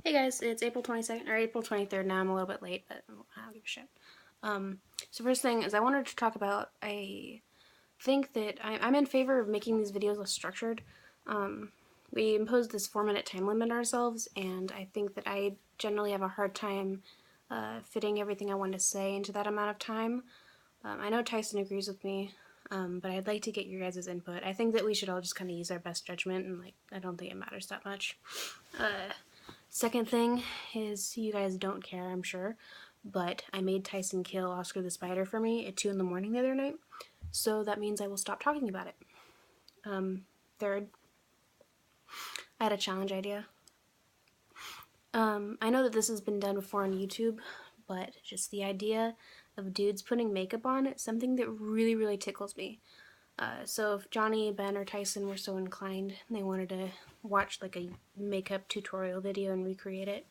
Hey guys, it's April 22nd, or April 23rd now. I'm a little bit late, but I don't give a shit. So first thing is I wanted to talk about, I think that I'm in favor of making these videos less structured. We imposed this 4-minute time limit on ourselves, and I think that I generally have a hard time fitting everything I want to say into that amount of time. I know Tyson agrees with me, but I'd like to get your guys' input. I think that we should all just kind of use our best judgment, and I don't think it matters that much. Second thing is, you guys don't care, I'm sure, but I made Tyson kill Oscar the Spider for me at 2 in the morning the other night, so that means I will stop talking about it. Third, I had a challenge idea. I know that this has been done before on YouTube, but just the idea of dudes putting makeup on is something that really, really tickles me. So if Johnny, Ben, or Tyson were so inclined and they wanted to watch like a makeup tutorial video and recreate it,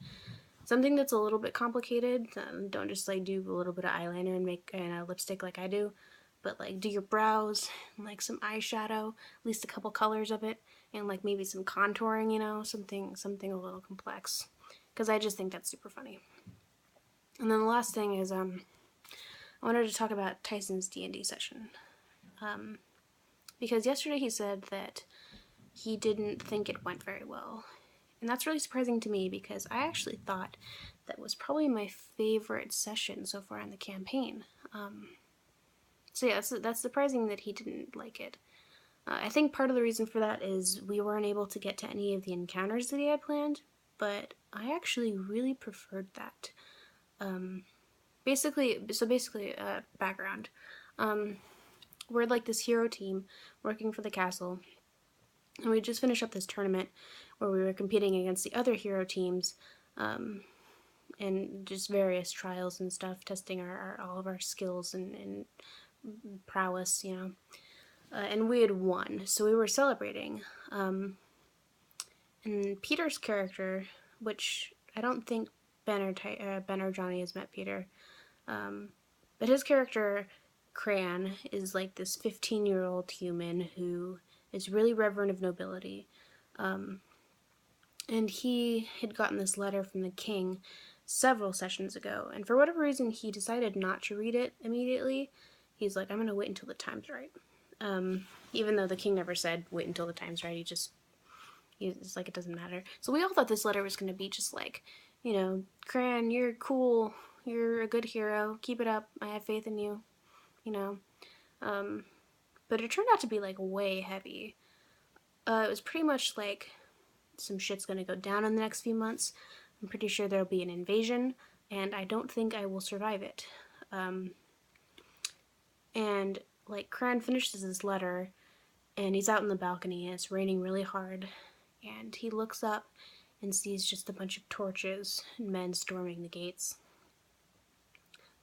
something that's a little bit complicated, don't just like do a little bit of eyeliner and make a lipstick like I do, but like do your brows and like some eyeshadow, at least a couple colors of it, and like maybe some contouring, you know, something a little complex, because I just think that's super funny. And then the last thing is I wanted to talk about Tyson's D&D session. Because yesterday he said that he didn't think it went very well. And that's really surprising to me because I actually thought that was probably my favorite session so far in the campaign. So yeah, that's surprising that he didn't like it. I think part of the reason for that is we weren't able to get to any of the encounters that he had planned, but I actually really preferred that. Basically, background. We're like this hero team working for the castle, and we just finished up this tournament where we were competing against the other hero teams, and just various trials and stuff, testing all of our skills and prowess, you know. And we had won, so we were celebrating. And Peter's character, which I don't think Ben or Johnny has met Peter, but his character Cran is like this 15-year-old human who is really reverent of nobility. And he had gotten this letter from the king several sessions ago, and for whatever reason he decided not to read it immediately. He's like, I'm gonna wait until the time's right. Even though the king never said wait until the time's right, it's like it doesn't matter. So we all thought this letter was gonna be just like, you know, Cran, you're cool, you're a good hero, keep it up, I have faith in you, you know. But it turned out to be like way heavy. It was pretty much like, some shit's gonna go down in the next few months. I'm pretty sure there'll be an invasion, and I don't think I will survive it. And like Cran finishes his letter, and he's out in the balcony, and it's raining really hard, and he looks up and sees just a bunch of torches and men storming the gates.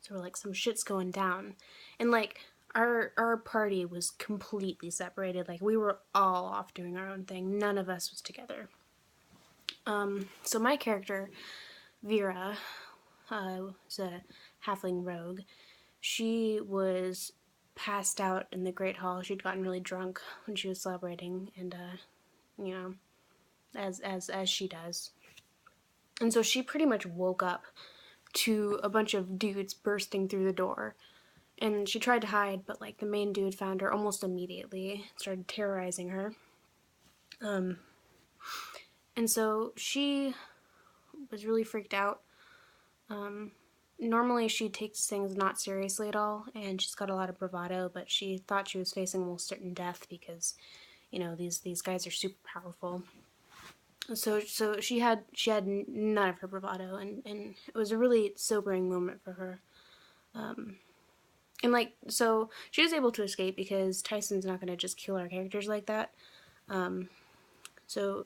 So we're like, some shit's going down. And like, our party was completely separated. Like, we were all off doing our own thing. None of us was together. So my character, Vera, was a halfling rogue. She was passed out in the Great Hall. She'd gotten really drunk when she was celebrating, and you know, as she does. And so she pretty much woke up to a bunch of dudes bursting through the door. And she tried to hide, but like the main dude found her almost immediately, started terrorizing her. And so she was really freaked out. Normally she takes things not seriously at all, and she's got a lot of bravado, but she thought she was facing almost certain death because, you know, these guys are super powerful. So she had none of her bravado, and it was a really sobering moment for her. And like, so she was able to escape because Tyson's not going to just kill our characters like that. So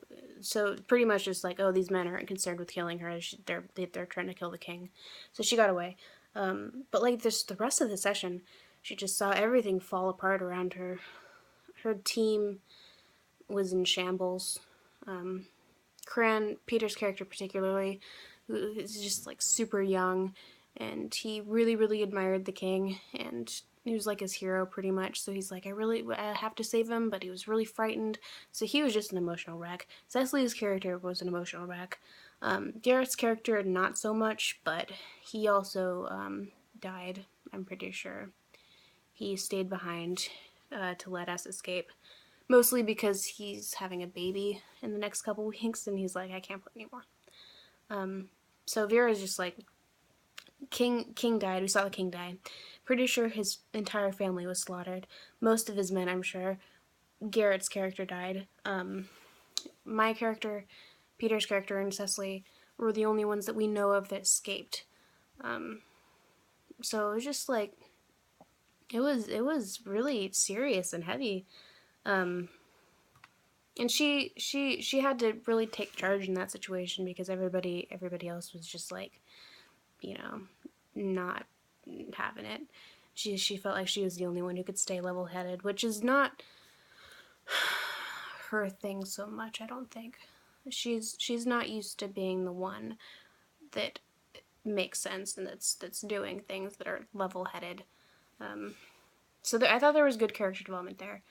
pretty much just like, oh, these men aren't concerned with killing her. They're trying to kill the king. So she got away. But like the rest of the session, she just saw everything fall apart around her. Her team was in shambles. Cran, Peter's character particularly, who is just like super young, and he really, really admired the king, and he was like his hero pretty much. So he's like, I have to save him, but he was really frightened. So he was just an emotional wreck. Cecily's character was an emotional wreck. Garrett's character, not so much, but he also died, I'm pretty sure. He stayed behind to let us escape. Mostly because he's having a baby in the next couple weeks, and he's like, I can't play anymore. So Vera's just like, King died. We saw the king die. Pretty sure his entire family was slaughtered. Most of his men, I'm sure. Garrett's character died. My character, Peter's character, and Cecily were the only ones that we know of that escaped. So it was just like, it was really serious and heavy. And she had to really take charge in that situation because everybody else was just like, you know, not having it. She felt like she was the only one who could stay level-headed, which is not her thing so much, I don't think. She's not used to being the one that makes sense and that's doing things that are level-headed. So I thought there was good character development there,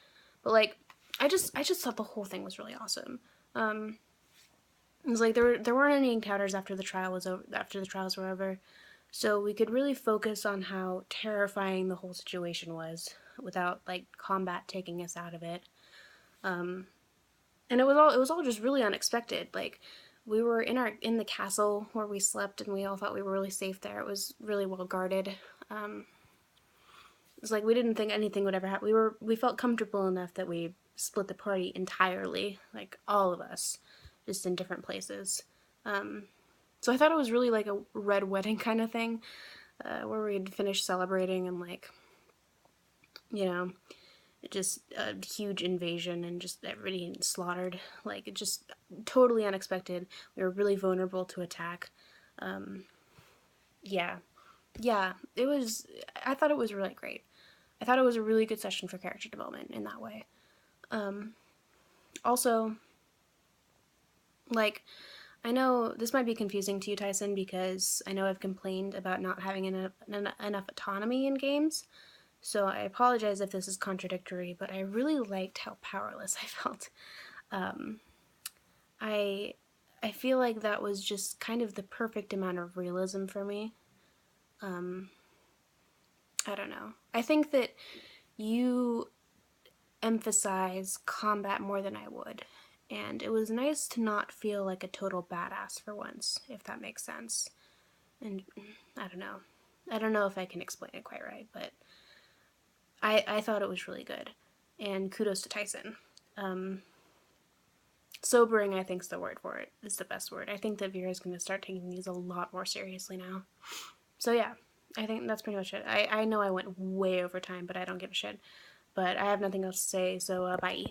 but like I just thought the whole thing was really awesome. It was like there weren't any encounters after the trials were over, so we could really focus on how terrifying the whole situation was without like combat taking us out of it. And it was all just really unexpected. Like we were in the castle where we slept, and we all thought we were really safe there. It was really well guarded. It's like we didn't think anything would ever happen. We felt comfortable enough that we split the party entirely, like all of us, just in different places. So I thought it was really like a red wedding kind of thing, where we'd finish celebrating and like, you know, just a huge invasion and just everybody slaughtered. Like it just totally unexpected. We were really vulnerable to attack. Yeah, it was. I thought it was really great. I thought it was a really good session for character development in that way. Also, like, I know this might be confusing to you, Tyson, because I know I've complained about not having enough autonomy in games, so I apologize if this is contradictory, but I really liked how powerless I felt. I feel like that was just kind of the perfect amount of realism for me. I don't know. I think that you emphasize combat more than I would, and it was nice to not feel like a total badass for once, if that makes sense. And I don't know if I can explain it quite right, but I thought it was really good, and kudos to Tyson. Sobering, I think, is the word for it. Is the best word. I think that Vera's going to start taking these a lot more seriously now. So yeah, I think that's pretty much it. I know I went way over time, but I don't give a shit. But I have nothing else to say, so bye.